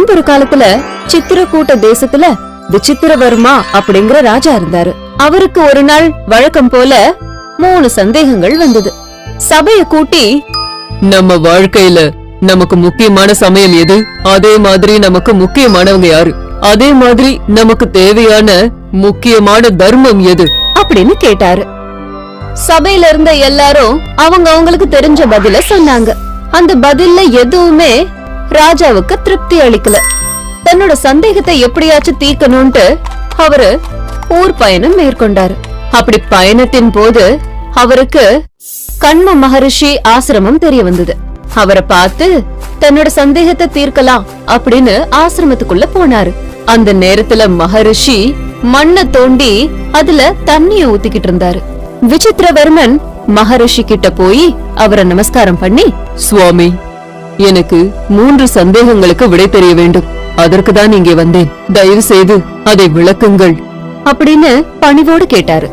முன்பொரு காலத்துல சித்திரக்கூட்ட தேசத்துல விசித்திரவர்மா அப்படிங்கிற ராஜா இருந்தாரு. அவருக்கு ஒரு நாள் வழக்கம் போல 3 சந்தேகங்கள் வந்தது. சபைய கூட்டி, நம்ம வாழ்க்கையில நமக்கு முக்கியமான சமயம் எது, அதே மாதிரி நமக்கு முக்கியமானவங்க யாரு, அதே மாதிரி நமக்கு தேவையான முக்கியமான தர்மம் எது அப்படின்னு கேட்டாரு. சபையில இருந்த எல்லாரும் அவங்க அவங்களுக்கு தெரிஞ்ச பதில சொன்னாங்க. அந்த பதில்ல எதுவுமே ராஜாவுக்கு திருப்தி அளிக்கல. தன்னோட சந்தேகத்தை எப்படியாச்சும் தீர்க்கணும்ட்டு அவரு ஊர் பயணம் மேற்கொண்டாரு. அப்படி பயணத்தின் போது அவருக்கு கண்ம மகரிஷி ஆசிரமம் தெரிய வந்தது. அவரை பார்த்து தன்னோட சந்தேகத்தை தீர்க்கலாம் அப்படின்னு ஆசிரமத்துக்குள்ள போனாரு. அந்த நேரத்துல மகரிஷி மண்ணை தோண்டி அதுல தண்ணிய ஊத்திக்கிட்டு இருந்தாரு. விசித்திரவர்மன் மகரிஷி கிட்ட போய் அவரை நமஸ்காரம் பண்ணி, சுவாமி, எனக்கு 3 சந்தேகங்களுக்கு விடை தெரிய வேண்டும். அதற்கு தான் இங்கே வந்தேன். தயவு செய்து அதை விளக்குங்கள் அப்படின்னு பணிவோடு கேட்டாரு.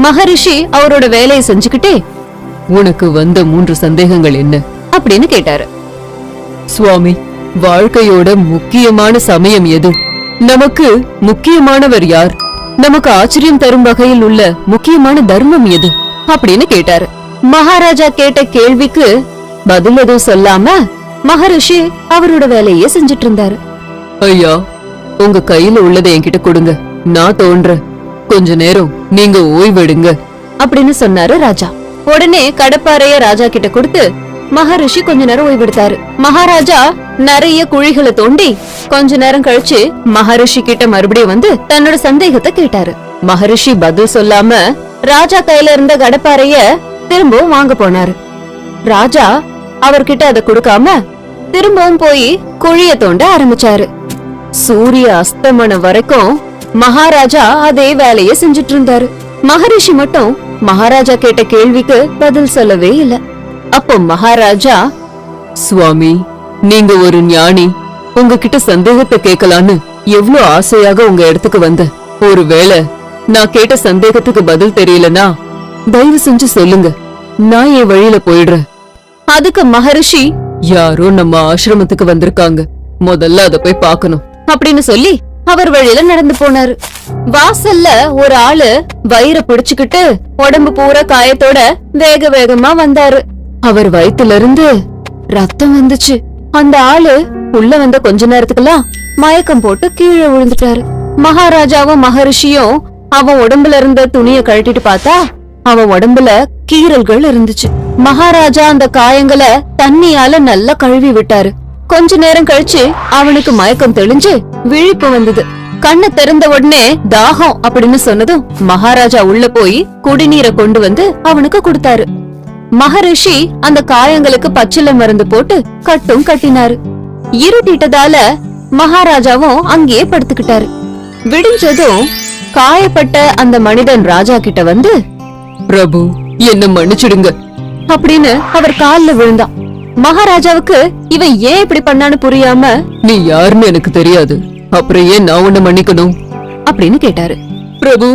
மகரிஷி அவரோட வேலையை செஞ்சுக்கிட்டே, உனக்கு வந்த 3 சந்தேகங்கள் என்ன அப்படின்னு கேட்டாரு. சுவாமி, வாழ்க்கையோட முக்கியமான சமயம் எது, நமக்கு முக்கியமானவர் யார், நமக்கு ஆச்சரியம் தரும் வகையில் உள்ள முக்கியமான தர்மம் எது அப்படின்னு கேட்டாரு. மகாராஜா கேட்ட கேள்விக்கு பதில் எதுவும் சொல்லாம மகரிஷி அவரோட வேலையே செஞ்சிட்டு இருந்தாரு. ஐயா, உங்க கையில உள்ளதை என்கிட்ட கொடுங்க, நான் தோன்றேன். கொஞ்ச நேரம் நீங்க ஓய்வெடுங்க அப்படின்னு சொன்னாரு ராஜா. உடனே கடப்பாறைய ராஜா கிட்ட கொடுத்து மகரிஷி கொஞ்ச நேரம் ஓய்வெடுத்தாரு. மகாராஜா நிறைய குழிகளை தோண்டி கொஞ்ச நேரம் கழிச்சு மகரிஷி கிட்ட மறுபடியும் வந்து தன்னோட சந்தேகத்தை கேட்டாரு. மகரிஷி பதில் சொல்லாம ராஜா கையில இருந்த கடப்பாறைய திரும்பவும் வாங்க போனாரு. ராஜா அவர்கிட்ட அதை கொடுக்காம திரும்பவும் போய் குழிய தோண்ட ஆரம்பிச்சாரு. சூரிய அஸ்தமனம் வரைக்கும் மகாராஜா அதே வேலைய செஞ்சுட்டு இருந்தாரு. மகரிஷி மட்டும் மகாராஜா கேட்ட கேள்விக்கு பதில் சொல்லவே இல்ல. அப்போ மகாராஜா, சுவாமி, நீங்க ஒரு ஞானி, உங்ககிட்ட சந்தேகத்தை கேட்கலான்னு எவ்ளோ ஆசையாக உங்க இடத்துக்கு வந்த. ஒருவேளை நான் கேட்ட சந்தேகத்துக்கு பதில் தெரியலனா தயவு செஞ்சு சொல்லுங்க, நான் என் வழியில போயிடுறேன். அதுக்கு மகரிஷி, யாரோ நம்ம ஆசிரமத்துக்கு வந்திருக்காங்க, முதல்ல அத போய் பார்க்கணும் அப்படின்னு சொல்லி அவர் வழியில நடந்து போனாரு. வாசல்ல ஒரு ஆளு வயிற பிடிச்சுக்கிட்டு உடம்பு பூரா காயத்தோட வேக வேகமா வந்தாரு. அவர் வயித்துல இருந்து ரத்தம் வந்துச்சு. அந்த ஆளு உள்ள வந்த கொஞ்ச நேரத்துக்குலாம் மயக்கம் போட்டு கீழே விழுந்துட்டாரு. மகாராஜாவும் மகரிஷியும் அவன் உடம்புல இருந்த துணிய கழட்டிட்டு பார்த்தா அவன் உடம்புல கீறல்கள் இருந்துச்சு. மகாராஜா அந்த காயங்களை தண்ணியால நல்லா கழுவி விட்டாரு. கொஞ்ச நேரம் கழிச்சு அவனுக்கு மயக்கம் தெளிஞ்சு விழிப்பு வந்தது. கண்ணை திறந்த உடனே தாகம் அப்படின்னு சொன்னதும் மகாராஜா உள்ள போய் குடிநீரை கொண்டு வந்து அவனுக்கு கொடுத்தாரு. மகரிஷி அந்த காயங்களுக்கு பச்சிலை மருந்து போட்டு கட்டும் கட்டினாரு. இருட்டிட்டதால மகாராஜாவும் அங்கேயே படுத்துக்கிட்டாரு. விடிஞ்சதும் காயப்பட்ட அந்த மனிதன் ராஜா கிட்ட வந்து, பிரபு, என்ன மன்னிச்சிடுங்க அப்படின்னு அவர் கால்ல விழுந்தான். மகாராஜாவுக்கு இவன் ஏன் இப்படி பண்ணான்னு புரியாம, நீ யாருன்னு எனக்கு தெரியாது, அப்புறம் ஏன் நான் உன்னை மன்னிக்கணும் அப்படின்னு கேட்டாரு. பிரபு,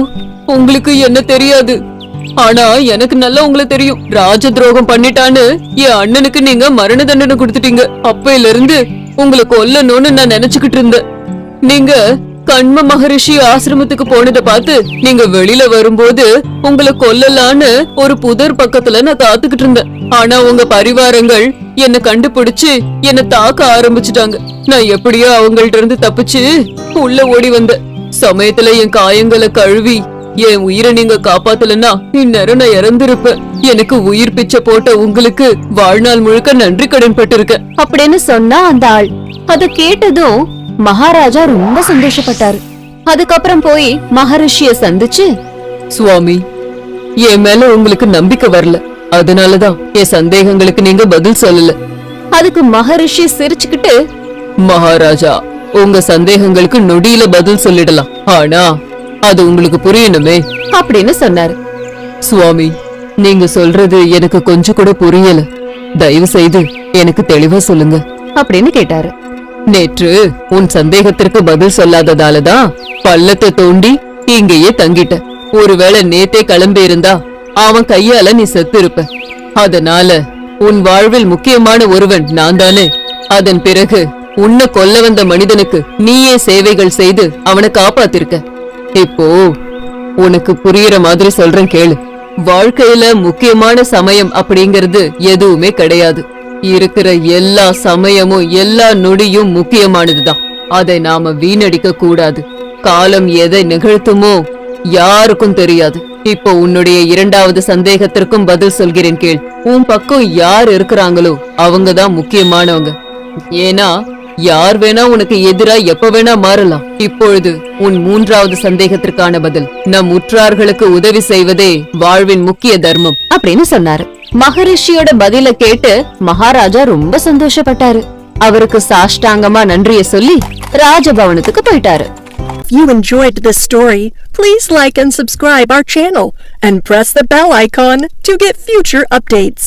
உங்களுக்கு என்ன தெரியாது, ஆனா எனக்கு நல்லா உங்களை தெரியும். ராஜ துரோகம் பண்ணிட்டான்னு என் அண்ணனுக்கு நீங்க மரண தண்டனை கொடுத்துட்டீங்க. அப்பையில இருந்து உங்களை கொல்லணும்னு நான் நினைச்சுக்கிட்டு இருந்தேன். நீங்க கண்ம மகரிஷி ஆசிரமத்துக்கு போனதை பார்த்து நீங்க வெளியில வரும்போது உங்களை கொல்லலான்னு ஒரு புதர் பக்கத்துல நான் காத்துக்கிட்டு இருந்தேன். ஆனா உங்க பரிவாரங்கள் என்ன கண்டுபிடிச்சு என்ன தாக்க ஆரம்பிச்சுட்டாங்க. நான் எப்படியோ அவங்கள்ட்ட இருந்து தப்பிச்சு உள்ள ஓடி வந்தேன். சமயத்துல என் காயங்களை கழுவி என் உயிரை நீங்க காப்பாத்தலன்னா இந்நேரம் நான் இறந்திருப்பேன். எனக்கு உயிர் பிச்சை போட்ட உங்களுக்கு வாழ்நாள் முழுக்க நன்றி கடன் பட்டிருக்கேன் அப்படின்னு சொன்னா அந்த ஆள். அத கேட்டதும் மகாராஜா ரொம்ப சந்தோஷப்பட்டாரு. அதுக்கப்புறம் போய் மகரிஷிய சந்திச்சு, சுவாமி, என் மேல உங்களுக்கு நம்பிக்கை வரல, அதனாலதான் என் சந்தேகங்களுக்கு நீங்க பதில் சொல்லல. அதுக்கு மகரிஷி சிரிச்சுக்கிட்டு, மகாராஜா, உங்க சந்தேகங்களுக்கு நொடியில பதில் சொல்லிடலாம், ஆனா அது உங்களுக்கு புரியணுமே அப்படின்னு சொன்னாரு. சுவாமி, நீங்க சொல்றது எனக்கு கொஞ்சம் கூட புரியல, தயவு செய்து எனக்கு தெளிவா சொல்லுங்க அப்படின்னு கேட்டாரு. நேற்று உன் சந்தேகத்திற்கு பதில் சொல்லாததாலதான் பள்ளத்தை தோண்டி இங்கேயே தங்கிட்ட. ஒருவேளை நேத்தே கிளம்பி இருந்தா அவன் கையால நீ செத்து இருப்ப. அதனால உன் வாழ்வில் முக்கியமான ஒருவன் நான் தானே. அதன் பிறகு உன்னை கொல்ல வந்த மனிதனுக்கு நீயே சேவைகள் செய்து அவனை காப்பாத்திருக்க. இப்போ உனக்கு புரியுற மாதிரி சொல்றேன் கேளு. வாழ்க்கையில முக்கியமான சமயம் அப்படிங்கறது எதுவுமே கிடையாது. இருக்கிற எல்லா சமயமும் எல்லா நொடியும் முக்கியமானதுதான். அதை நாம வீணடிக்க கூடாது. காலம் எதை நிகழ்த்துமோ யாருக்கும் தெரியாது. இப்போ உன்னுடைய இரண்டாவது சந்தேகத்திற்கும் பதில் சொல்கிறேன் கேள். உன் பக்கம் யார் இருக்கிறாங்களோ அவங்கதான் முக்கியமானவங்க. ஏன்னா யார் வேணா உனக்கு எதிரா எப்ப வேணா மாறலாம். இப்பொழுது உன் மூன்றாவது சந்தேகத்திற்கான பதில், நம் உற்றார்களுக்கு உதவி செய்வதே வாழ்வின் முக்கிய தர்மம் அப்படின்னு சொன்னாரு. மகரிஷியோட பதில கேட்டு மகாராஜா ரொம்ப சந்தோஷப்பட்டாரு. அவருக்கு சாஷ்டாங்கமா நன்றிய சொல்லி ராஜபவனத்துக்கு போயிட்டாரு. If you enjoyed this story, please like and subscribe our channel and press the bell icon to get future updates.